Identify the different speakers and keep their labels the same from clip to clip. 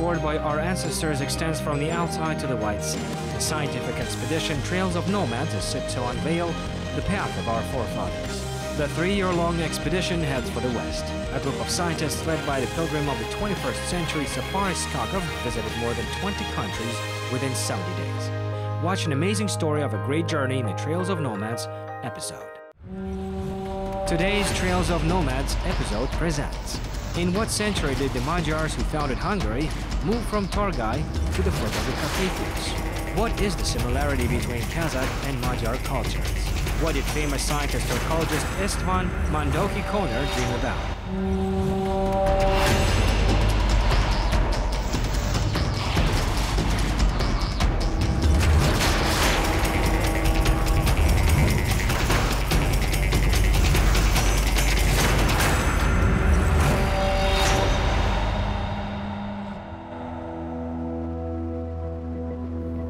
Speaker 1: explored by our ancestors extends from the Altai to the White Sea. The scientific expedition Trails of Nomads is set to unveil the path of our forefathers. The 3-year-long expedition heads for the west. A group of scientists led by the pilgrim of the 21st century Sapar Skakov visited more than 20 countries within 70 days. Watch an amazing story of a great journey in the Trails of Nomads episode. Today's Trails of Nomads episode presents: in what century did the Magyars who founded Hungary move from Torgay to the foot of the Carpathians? What is the similarity between Kazakh and Magyar cultures? What did famous scientist or ecologist István Mandoki-Kóner dream about?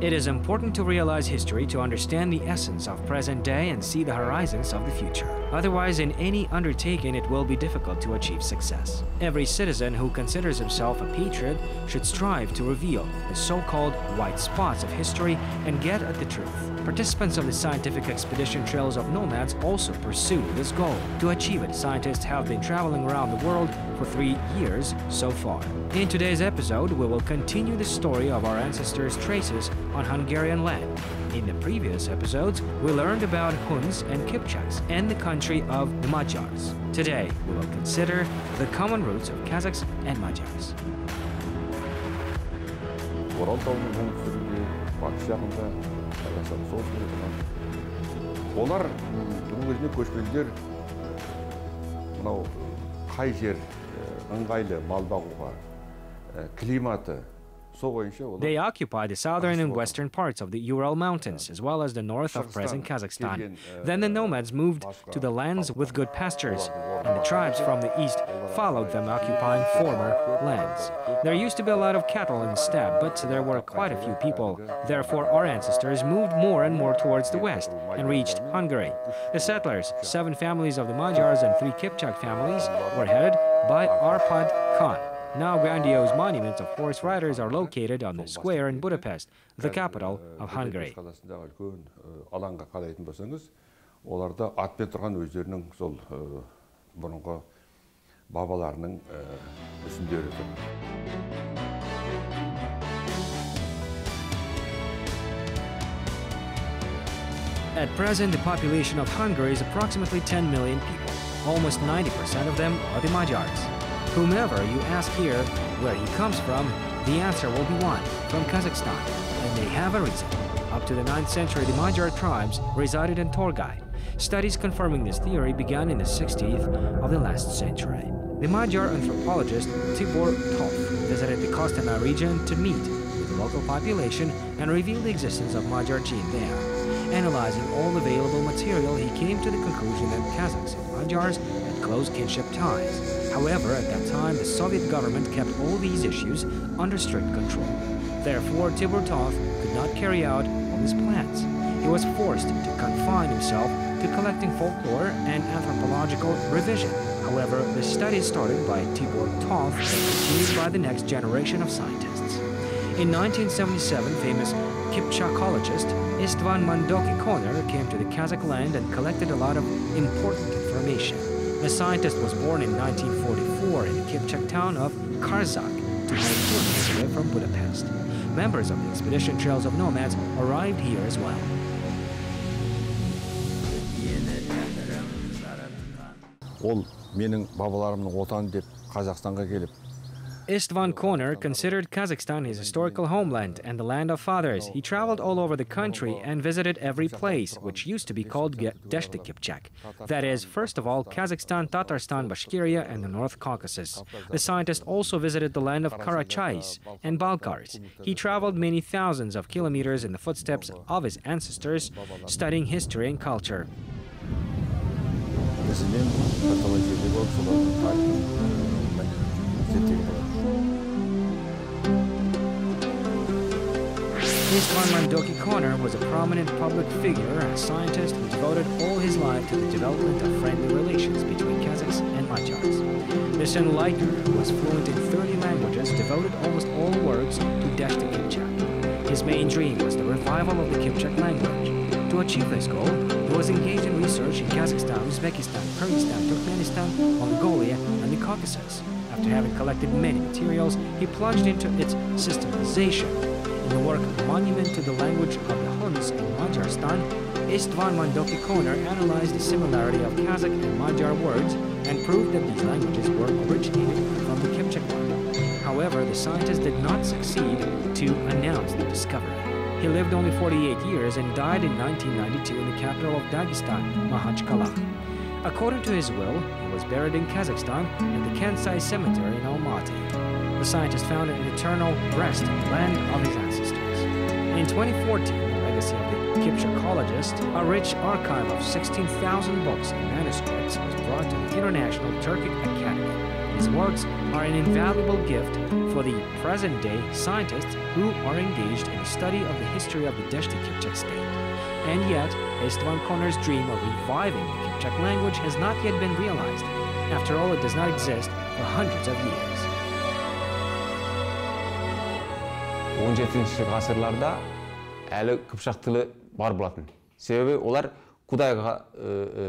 Speaker 1: It is important to realize history to understand the essence of present day and see the horizons of the future. Otherwise, in any undertaking, it will be difficult to achieve success. Every citizen who considers himself a patriot should strive to reveal the so-called white spots of history and get at the truth. Participants of the scientific expedition Trails of Nomads also pursue this goal. To achieve it, scientists have been traveling around the world for 3 years so far. In today's episode, we will continue the story of our ancestors' traces on Hungarian land. In the previous episodes, we learned about Huns and Kipchaks and the country of the Magyars. Today, we will consider the common roots of Kazakhs and Magyars.
Speaker 2: Олар бүгінгі күні көшпелілер мынау қай жер ыңғайлы мал бағуға, климаты.
Speaker 1: They occupy the southern and western parts of the Ural Mountains, as well as the north of present Kazakhstan. Then the nomads moved to the lands with good pastures, and the tribes from the east followed them, occupying former lands. There used to be a lot of cattle in the steppe, but there were quite a few people. Therefore, our ancestors moved more and more towards the west and reached Hungary. The settlers, 7 families of the Magyars and 3 Kipchak families, were headed by Arpad Khan. Now grandiose monuments of horse riders are located on the square in Budapest, the capital of Hungary.
Speaker 2: Оларда атпен тұрған өздерінің сол бұрынғы бабаларының мүсіндері тұр.
Speaker 1: At present, the population of Hungary is approximately 10 million people. Almost 90% of them are the Magyars. Whomever you ask here where he comes from, the answer will be one, from Kazakhstan, and they have a reason. Up to the 9th century, the Magyar tribes resided in Torgay. Studies confirming this theory began in the 60th of the last century. The Magyar anthropologist Tibor Toff visited the Kostanay region to meet with the local population and reveal the existence of Magyar gene there. Analyzing all available material, he came to the conclusion that Kazakhs and Magyars had close kinship ties. However, at that time, the Soviet government kept all these issues under strict control. Therefore, Tibor Toff could not carry out all his plans. He was forced to confine himself to collecting folklore and anthropological revision. However, the studies started by Tibor Toff were continued by the next generation of scientists. In 1977, famous Kipchakologist István Mandoki-Kóner came to the Kazakh land and collected a lot of important information. The scientist was born in 1944 in the Kipchak town of Kazakh, 200 kilometers away from Budapest. Members of the expedition Trails of Nomads arrived here as well.
Speaker 2: Ол менің бабаларымның отаны деп Қазақстанға келіп
Speaker 1: István Kóner considered Kazakhstan his historical homeland and the land of fathers. He traveled all over the country and visited every place, which used to be called Deshti Kipchak. That is, first of all, Kazakhstan, Tatarstan, Bashkiria, and the North Caucasus. The scientist also visited the land of Karachais and Balkars. He traveled many thousands of kilometers in the footsteps of his ancestors, studying history and culture. Istvan Mandoki Konur was a prominent public figure, a scientist who devoted all his life to the development of friendly relations between Kazakhs and Magyars. This enlightener, who was fluent in 30 languages, devoted almost all works to Deshti Kipchak. His main dream was the revival of the Kipchak language. To achieve this goal, he was engaged in research in Kazakhstan, Uzbekistan, Kyrgyzstan, Turkmenistan, Mongolia, and the Caucasus. After having collected many materials, he plunged into its systematization. In the work Monument to the Language of the Huns in Majarstan, Istvan Mandoki Konur analyzed the similarity of Kazakh and Magyar words and proved that these languages were originated from the Kipchak one. However, the scientist did not succeed to announce the discovery. He lived only 48 years and died in 1992 in the capital of Dagestan, Makhachkala. According to his will, he was buried in Kazakhstan in the Kansai cemetery in Almaty. The scientist found an eternal rest in the land of his ancestors. In 2014, the legacy of the Kipchakologist, a rich archive of 16,000 books and manuscripts, was brought to the International Turkic Academy. His works are an invaluable gift for the present-day scientists who are engaged in the study of the history of the Deshti Kipchak state. And yet, Istvan Konur's dream of reviving the Kipchak language has not yet been realized. After all, it does not exist for hundreds of years.
Speaker 3: 17 ғасырларда әлі қыпшақ тілі бар болатын. Себебі олар Құдайға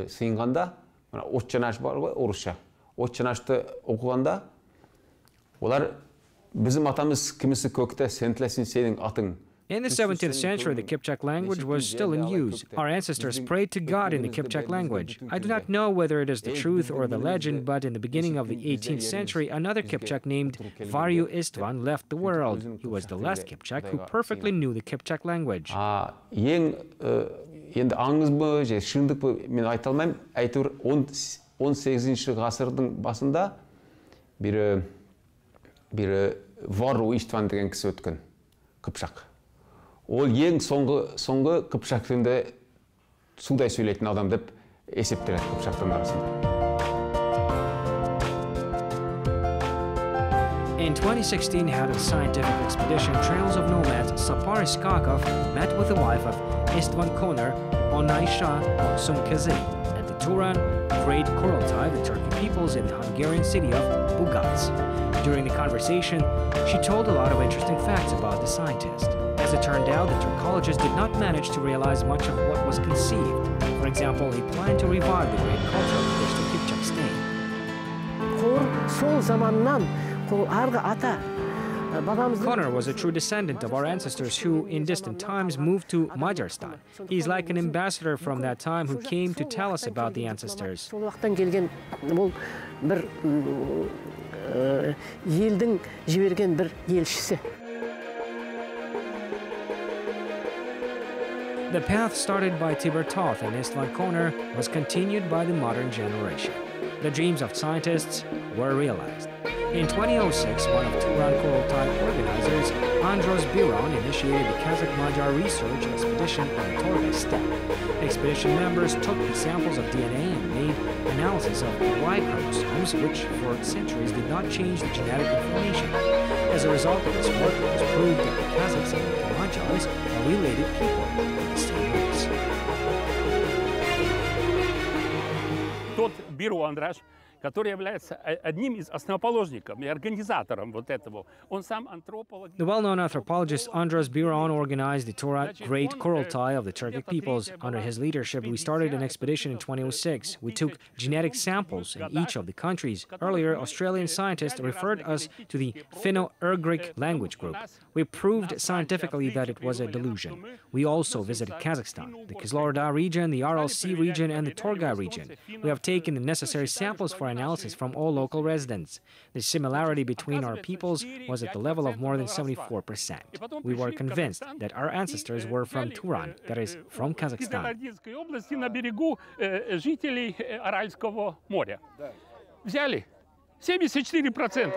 Speaker 3: сыйынғанда, отчанаш бар ғой, орысша. Отчанашты оқығанда, олар bizim атамыз кімісі көкті, сен тілесін сенің атың.
Speaker 1: In the 17th century, the Kipchak language was still in use. Our ancestors prayed to God in the Kipchak language. I do not know whether it is the truth or the legend, but in the beginning of the 18th century, another Kipchak named Varyu Istvan left the world. He was the last Kipchak who perfectly knew the Kipchak language.
Speaker 3: Ең енді аңыз бы, шындық бы, мен айта алмаймын. Әйтеуір 18 ғасырдың басында бір Varyu Istvan деген кісі өткен, Кыпшақ. Ол ең соңғы Қыпшақ тілінде судай сөйлейтін адам деп есептеледі Қыпшақтың арасында.
Speaker 1: In 2016, head of the scientific expedition Trails of Nomads, Sapar Iskakov met with the wife of Istvan Konur, Onaisha Sumkazi, at the Turan Great Kurultai, the Turkic peoples in the Hungarian city of Bugaz. During the conversation, she told a lot of interesting facts about the scientist. As it turned out, the Turkologist did not manage to realize much of what was conceived. For example, he planned to revive the great culture of the Deshti Kipchak state. Konur was a true descendant of our ancestors who, in distant times, moved to Majarstan. He is like an ambassador from that time who came to tell us about the ancestors. The path started by Tibor Toth and Istvan Konur was continued by the modern generation. The dreams of scientists were realized. In 2006, one of Turan Kurultai organizers, Andros Biron, initiated the Kazakh-Magyar research expedition on the Torgai steppe. Expedition members took the samples of DNA and made analysis of Y chromosomes, which for centuries did not change the genetic information. As a result of this work, it was proved that the Kazakhs and the Magyars are related people with the same roots.
Speaker 4: Тот Биру Андраш, который является одним из основоположников и организатором вот этого. Он сам антрополог.
Speaker 1: The well-known anthropologist Andros Biron organized the Turan Great Kurultai of the Turkic peoples. Under his leadership, we started an expedition in 2006. We took genetic samples in each of the countries. Earlier, Australian scientists referred us to the Finno-Ugric language group. We proved scientifically that it was a delusion. We also visited Kazakhstan, the Kizlochda region, the Aral Sea region, and the Torgai region. We have taken the necessary samples for analysis from all local residents. The similarity between our peoples was at the level of more than 74%. We were convinced that our ancestors were from Turan, that is, from Kazakhstan.
Speaker 4: Взяли 74%.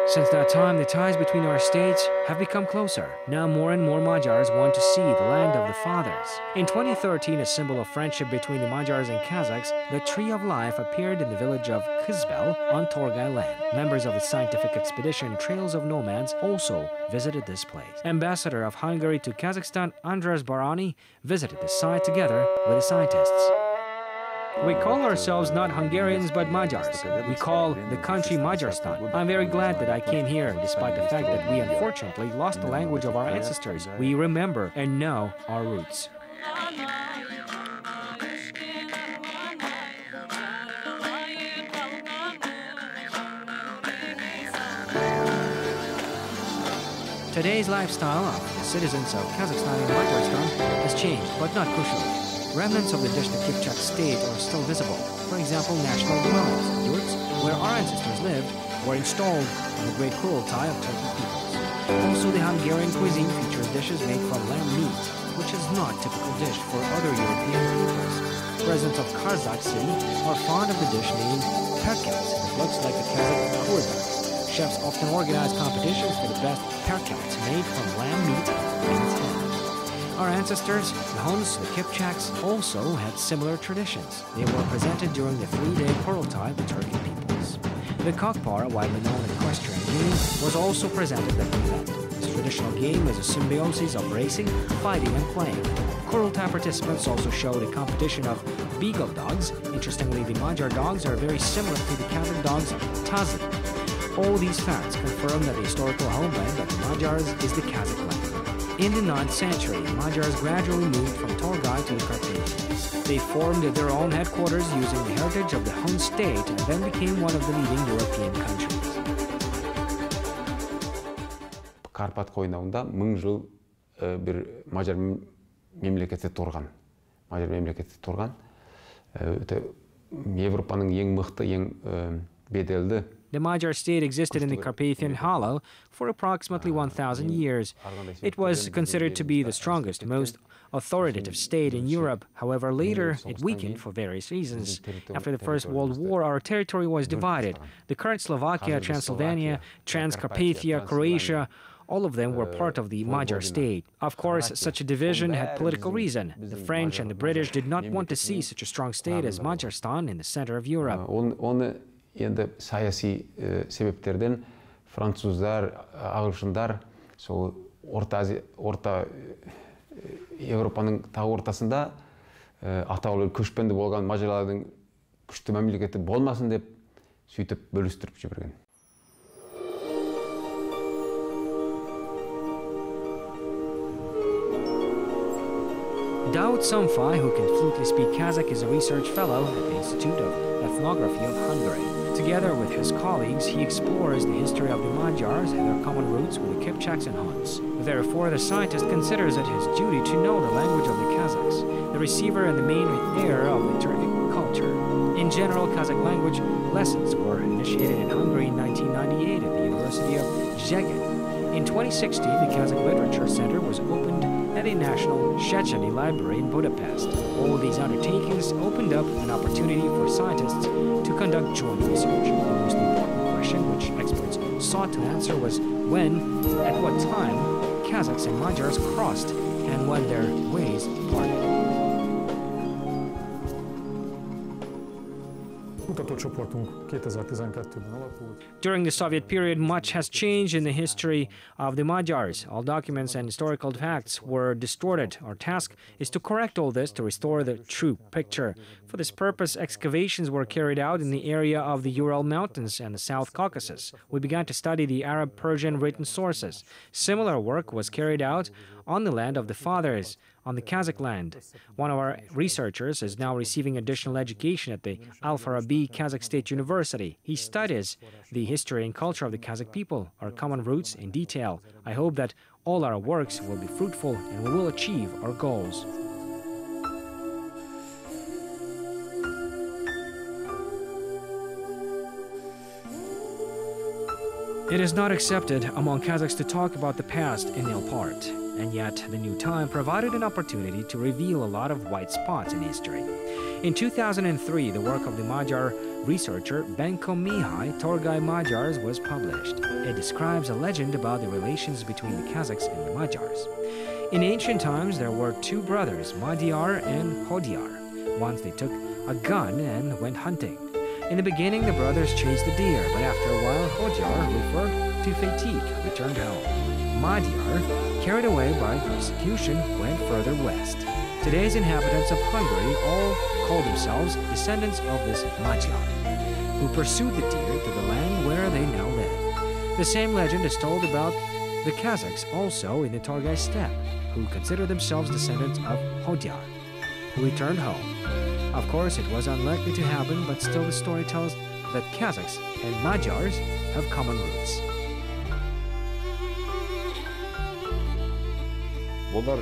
Speaker 1: Since that time, the ties between our states have become closer. Now more and more Magyars want to see the land of the fathers. In 2013, a symbol of friendship between the Magyars and Kazakhs, the Tree of Life appeared in the village of Kizbel on Torgay land. Members of the scientific expedition Trails of Nomads also visited this place. Ambassador of Hungary to Kazakhstan, Andras Barani, visited the site together with the scientists. We call ourselves not Hungarians but Magyars. We call the country Magyarstan. I'm very glad that I came here, despite the fact that we unfortunately lost the language of our ancestors. We remember and know our roots. Today's lifestyle of the citizens of Kazakhstan and Magyarstan has changed, but not crucially. Remnants of the Deshna Kipchak state are still visible. For example, national dwellings, yurts, where our ancestors lived, were installed on the great Kurultai of Turkic peoples. Also, the Hungarian cuisine features dishes made from lamb meat, which is not a typical dish for other European peoples. Residents of Kazakh city are fond of the dish named perkats that looks like a Kazakh kurda. Chefs often organize competitions for the best perkats made from lamb meat and its head. Our ancestors, the Huns, the Kipchaks, also had similar traditions. They were presented during the three-day Kurultai of the Turkic peoples. The kokpar, a widely known equestrian game, was also presented at the event. This traditional game is a symbiosis of racing, fighting, and playing. Kurultai participants also showed a competition of beagle dogs. Interestingly, the Magyar dogs are very similar to the Kazakh dogs Tazi. All these facts confirm that the historical homeland of the Magyars is the Kazakh land. In the 9th century, Magyars gradually moved from Torgay to the Carpathians. They formed their own headquarters using the heritage of the Hun state and then became one of the leading European countries.
Speaker 3: Карпат қойнауында 1000 жыл bir Magyar memleketi тұрған. Magyar memleketi тұрған. Европаның ең мықты, ең беделді.
Speaker 1: The Magyar state existed in the Carpathian Hollow for approximately 1,000 years. It was considered to be the strongest, most authoritative state in Europe. However, later it weakened for various reasons. After the First World War, our territory was divided. The current Slovakia, Transylvania, Transcarpathia, Croatia, all of them were part of the Magyar state. Of course, such a division had political reason. The French and the British did not want to see such a strong state as Magyarstan in the center of Europe.
Speaker 3: Енді саяси себептерден француздар, ағылшындар сол орта Европаның тау ортасында атаулы көшпенді болған мажарлардың күшті мемлекеті болмасын деп сөйтіп бөлістіріп жіберген.
Speaker 1: Daud Somfai, who can fluently speak Kazakh, is a research fellow at the Institute of Ethnography of Hungary. Together with his colleagues, he explores the history of the Magyars and their common roots with the Kipchaks and Huns. Therefore, the scientist considers it his duty to know the language of the Kazakhs, the receiver and the main heir of the Turkic culture. In general, Kazakh language lessons were initiated in Hungary in 1998 at the University of Jibek. In 2016, the Kazakh Literature Center was opened at the National Széchenyi Library in Budapest. All these undertakings opened up an opportunity for scientists to conduct joint research. The most important question which experts sought to answer was when, at what time, Kazakhs and Magyars crossed and when their ways parted. During the Soviet period, much has changed in the history of the Magyars. All documents and historical facts were distorted. Our task is to correct all this to restore the true picture. For this purpose, excavations were carried out in the area of the Ural Mountains and the South Caucasus. We began to study the Arab-Persian written sources. Similar work was carried out on the land of the fathers, on the Kazakh land. One of our researchers is now receiving additional education at the Al-Farabi Kazakh State University. He studies the history and culture of the Kazakh people, our common roots in detail. I hope that all our works will be fruitful and we will achieve our goals. It is not accepted among Kazakhs to talk about the past in ill part. And yet, the new time provided an opportunity to reveal a lot of white spots in history. In 2003, the work of the Magyar researcher Benko Mihai Torgai Magyars was published. It describes a legend about the relations between the Kazakhs and the Magyars. In ancient times, there were two brothers, Magyar and Hodyar. Once they took a gun and went hunting. In the beginning, the brothers chased the deer, but after a while, Hodyar, referred to fatigue, returned home. Magyar, carried away by persecution, went further west. Today's inhabitants of Hungary all call themselves descendants of this Magyar, who pursued the deer to the land where they now live. The same legend is told about the Kazakhs also in the Torgai steppe, who consider themselves descendants of Hodyar, who returned home. Of course, it was unlikely to happen, but still the story tells that Kazakhs and Magyars have common roots.
Speaker 2: Олар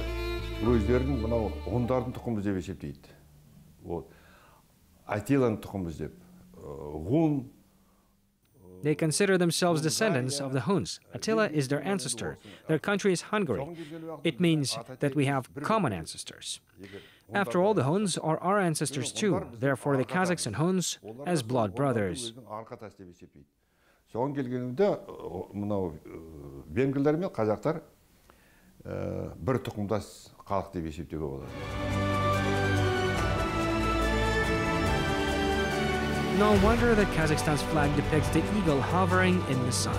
Speaker 2: өздерін мынау ғұндардың тұқымыз деп есептейді. Атиланың тұқымыз деп. Ғұн.
Speaker 1: They consider themselves descendants of the Huns. Attila is their ancestor. Their country is Hungary. It means that we have common ancestors. After all, the Huns are our ancestors too. Therefore, the Kazakhs and Huns as blood brothers.
Speaker 2: Соған келгенімде мынау венгрлер мен қазақтар бір тұқымдас халық деп есептеуге болады.
Speaker 1: No wonder that Kazakhstan's flag depicts the eagle hovering in the sun.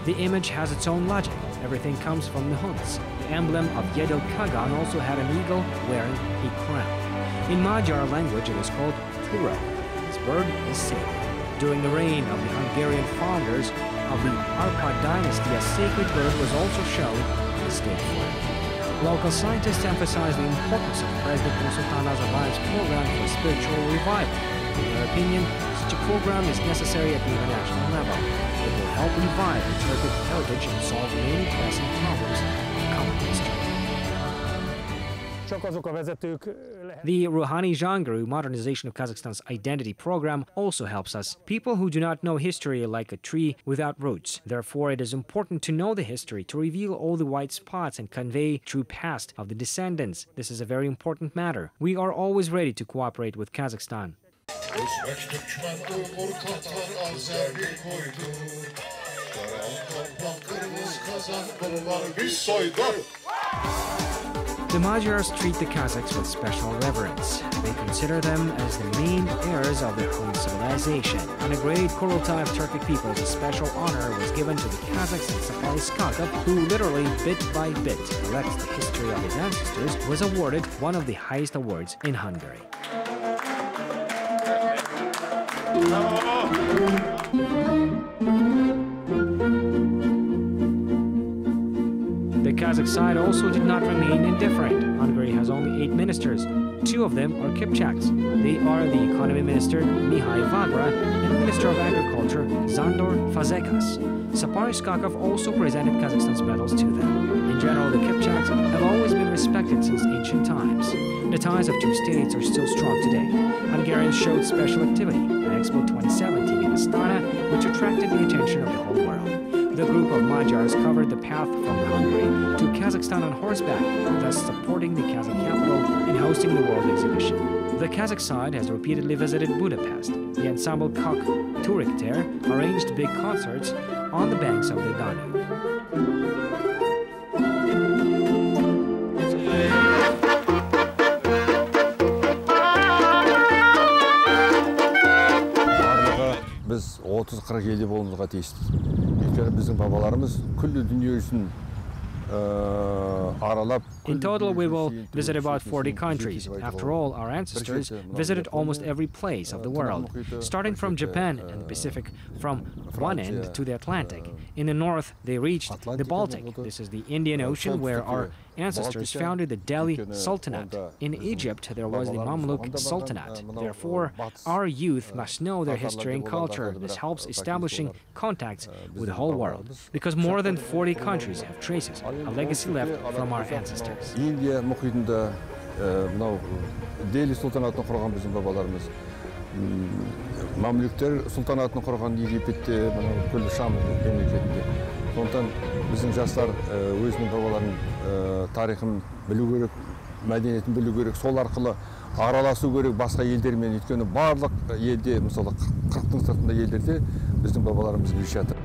Speaker 1: The image has its own logic. Everything comes from the Huns. The emblem of Yedil Kagan also had an eagle wearing a crown. In Magyar language, it is called Turo. This bird is sacred. During the reign of the Hungarian founders of the Arpad dynasty, a sacred bird was also shown on the state flag. Local scientists emphasize the importance of President Nursultan Nazarbayev's program for spiritual revival. In their opinion, such a program is necessary at the international level. It will help revive the Turkic heritage and solve many pressing problems of common history. The Rouhani Janguru modernization of Kazakhstan's identity program also helps us. People who do not know history are like a tree without roots. Therefore, it is important to know the history, to reveal all the white spots and convey true past of the descendants. This is a very important matter. We are always ready to cooperate with Kazakhstan. The Magyars treat the Kazakhs with special reverence. They consider them as the main heirs of their Hun civilization. On a great Kurultai of Turkic peoples, a special honor was given to the Kazakhs, and Sapari Skakov, who literally bit by bit collects the history of his ancestors, was awarded one of the highest awards in Hungary. The Kazakh side also did not remain indifferent. Hungary has only 8 ministers. 2 of them are Kipchaks. They are the Economy Minister Mihai Vagra and Minister of Agriculture Zandor Fazekas. Sapari Skakov also presented Kazakhstan's medals to them. In general, the Kipchaks have always been respected since ancient times. The ties of 2 states are still strong today. Hungarians showed special activity at Expo 2017 in Astana, which attracted the attention of the whole world. The group of Magyars covered the path from Hungary to Kazakhstan on horseback, thus supporting the Kazakh capital and hosting the world exhibition. The Kazakh side has repeatedly visited Budapest. The ensemble Kok Turikter arranged big concerts on the banks of the Danube.
Speaker 2: Biz 30-40 елде болуымызға тиіспіз. Өйткені біздің бабаларымыз күллі дүние үшін
Speaker 1: In total, we will visit about 40 countries. After all, our ancestors visited almost every place of the world, starting from Japan and the Pacific, from one end to the Atlantic. In the north, they reached the Baltic. This is the Indian Ocean, where our ancestors founded the Delhi Sultanate. In Egypt, there was the Mamluk Sultanate. Therefore, our youth must know their history and culture. This helps establishing contacts with the whole world, because more than 40 countries have traces, a legacy left from our ancestors.
Speaker 2: Индия мұхитында мынау Дели сұлтанатын құрған біздің бабаларымыз. Мамлюктер сұлтанатын құрған Египетте, күллі Шам мемлекетінде. Сондықтан біздің жастар өзінің бабаларының тарихын білу керек, мәдениетін білу керек. Сол арқылы араласу керек басқа елдермен, өйткені барлық елде, мысалы 40-тың сыртында елдерде біздің бабаларымыз келіп жатыр.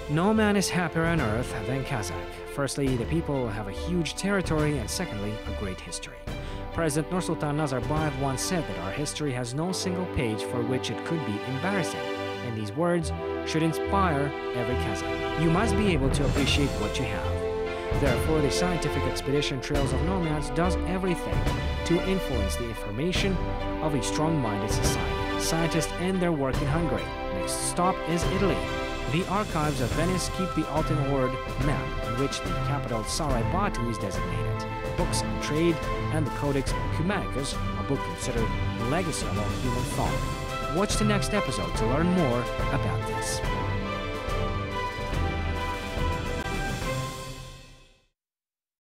Speaker 1: No man is happier on earth than Kazakh. Firstly, the people have a huge territory, and secondly, a great history. President Nursultan Nazarbayev once said that our history has no single page for which it could be embarrassing, and these words should inspire every Kazakh. You must be able to appreciate what you have. Therefore, the scientific expedition Trails of Nomads does everything to influence the information of a strong-minded society. Scientists end their work in Hungary. Next stop is Italy. The archives of Venice keep the Alten Ord map, in which the capital Sarai-Batu is designated, books on trade, and the Codex Cumanicus, a book considered the legacy of all human thought. Watch the next episode to learn more about this.